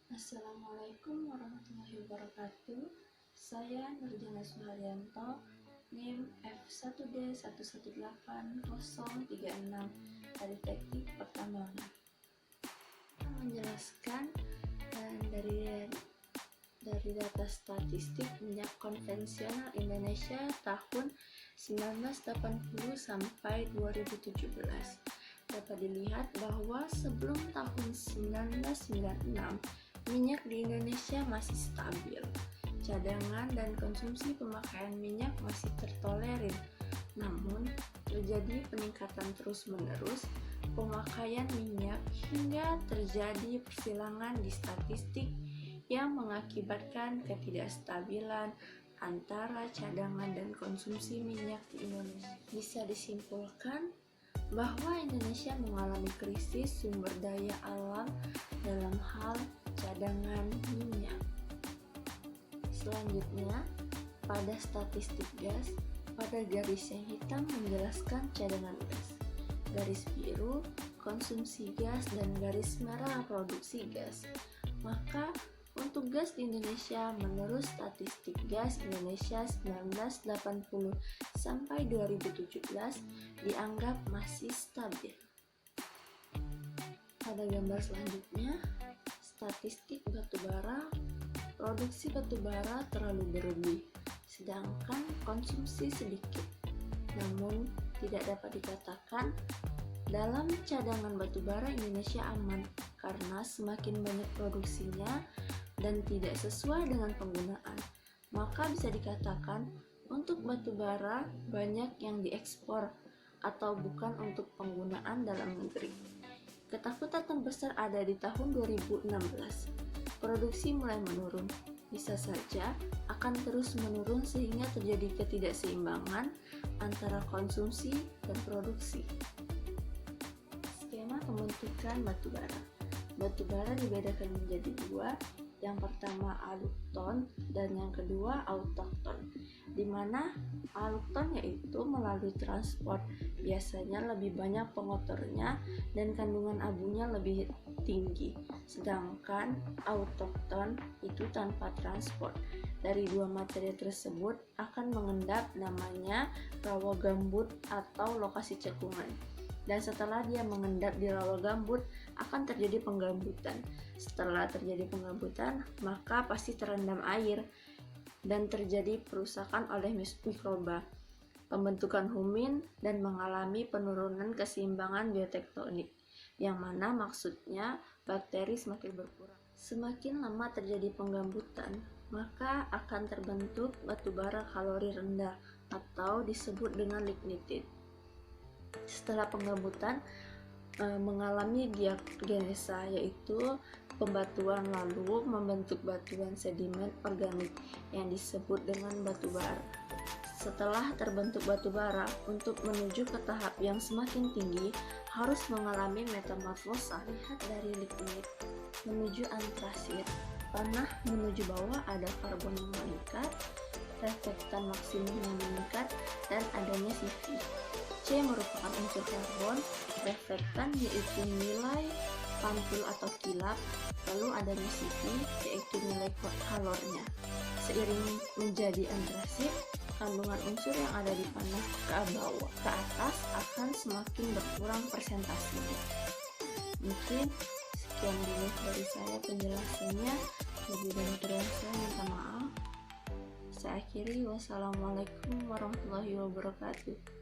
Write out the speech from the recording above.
Assalamualaikum warahmatullahi wabarakatuh. Saya Nurjana Suharyanto, NIM F1D118036 dari Teknik Pertambangan. Menjelaskan dari data statistik minyak konvensional Indonesia tahun 1980 sampai 2017. Dapat dilihat bahwa sebelum tahun 1996, minyak di Indonesia masih stabil. Cadangan dan konsumsi pemakaian minyak masih tertolerir. Namun, terjadi peningkatan terus-menerus pemakaian minyak hingga terjadi persilangan di statistik yang mengakibatkan ketidakstabilan antara cadangan dan konsumsi minyak di Indonesia. Bisa disimpulkan bahwa Indonesia mengalami krisis sumber daya alam dalam hal cadangan minyak. Selanjutnya, pada statistik gas, pada garis yang hitam menjelaskan cadangan gas, garis biru konsumsi gas, dan garis merah produksi gas. Maka untuk gas di Indonesia menurut statistik gas Indonesia 1980 sampai 2017 dianggap masih stabil. Pada gambar selanjutnya, statistik batubara, produksi batubara terlalu berlebih, sedangkan konsumsi sedikit. Namun, tidak dapat dikatakan dalam cadangan batubara Indonesia aman karena semakin banyak produksinya dan tidak sesuai dengan penggunaan. Maka bisa dikatakan untuk batubara banyak yang diekspor atau bukan untuk penggunaan dalam negeri. Ketakutan terbesar ada di tahun 2016. Produksi mulai menurun. Bisa saja akan terus menurun sehingga terjadi ketidakseimbangan antara konsumsi dan produksi. Skema pembentukan batubara. Batubara dibedakan menjadi dua, yang pertama alukton dan yang kedua autokton, di mana alukton yaitu melalui transport, biasanya lebih banyak pengotornya dan kandungan abunya lebih tinggi, sedangkan autokton itu tanpa transport. Dari dua materi tersebut akan mengendap namanya rawa gambut atau lokasi cekungan. Dan setelah dia mengendap di rawa gambut akan terjadi penggambutan. Setelah terjadi penggambutan, maka pasti terendam air dan terjadi perusakan oleh mikroba, pembentukan humin, dan mengalami penurunan keseimbangan biotektonik, yang mana maksudnya bakteri semakin berkurang. Semakin lama terjadi penggambutan, maka akan terbentuk batubara kalori rendah atau disebut dengan lignitit. Setelah penggambutan mengalami diagenesa, yaitu pembatuan, lalu membentuk batuan sedimen organik yang disebut dengan batubara. Setelah terbentuk batubara, untuk menuju ke tahap yang semakin tinggi harus mengalami metamorfosa. Lihat dari lignit menuju antrasit, tanah menuju bawah ada karbon yang meningkat, reflektan maksimumnya meningkat, dan adanya CV. C merupakan unsur karbon, reflektan yaitu nilai pantul atau kilap, lalu adanya CV yaitu nilai kalornya. Seiring menjadi antrasit, kandungan unsur yang ada di panah ke atas akan semakin berkurang persentasenya. Mungkin sekian dulu dari saya penjelasannya, lebih dan kurang saya minta maaf. Saya akhiri, wassalamualaikum warahmatullahi wabarakatuh.